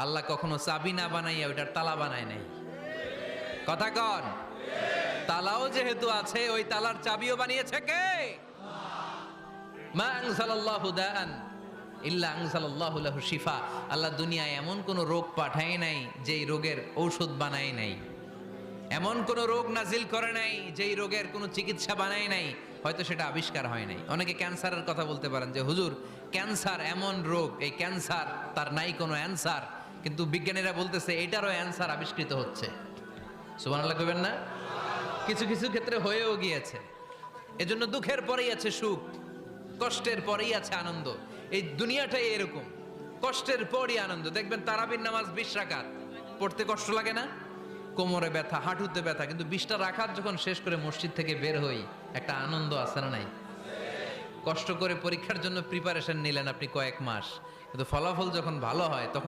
আল্লাহ কখনো চাবি না বানাইয়া ওইটার তালা বানায় নাই। কথা কন, তালাও যেহেতু আছে ওই তালার চাবিও বানিয়েছে কে? মা আনজালাল্লাহু দাআন ইল্লা আনজালাল্লাহু লাহু শিফা। আল্লাহ দুনিয়ায় এমন কোন রোগ পাঠায় নাই যেই রোগের ঔষধ বানায় নাই, এমন কোন রোগ নাজিল করে নাই যেই রোগের কোনো চিকিৎসা বানায় নাই, হয়তো সেটা আবিষ্কার হয় নাই। অনেকে ক্যান্সারের কথা বলতে পারেন যে হুজুর ক্যান্সার এমন রোগ, এই ক্যান্সার তার নাই কোনো অ্যান্সার, কিন্তু বিজ্ঞানীরা বলতেছে এটারও অ্যান্সার আবিষ্কৃত হচ্ছে। সুবহানাল্লাহ কইবেন না? কিছু কিছু ক্ষেত্রে হয়েও গিয়েছে। এজন্য দুঃখের পরেই আছে সুখ, কষ্টের পরেই আছে আনন্দ। এই দুনিয়াটাই এরকম, কষ্টের পরই আনন্দ। দেখবেন তারাবির নামাজ 20 রাকাত পড়তে কষ্ট লাগে না? কোমরে ব্যথা, হাঁটুতে ব্যথা, কিন্তু 20টা রাকাত যখন শেষ করে মসজিদ থেকে বের হই একটা আনন্দ আছে না নাই? কষ্ট করে পরীক্ষার জন্য প্রিপারেশন নিলেন আপনি কয়েক মাস, কিন্তু ফলাফল যখন ভালো হয় তখন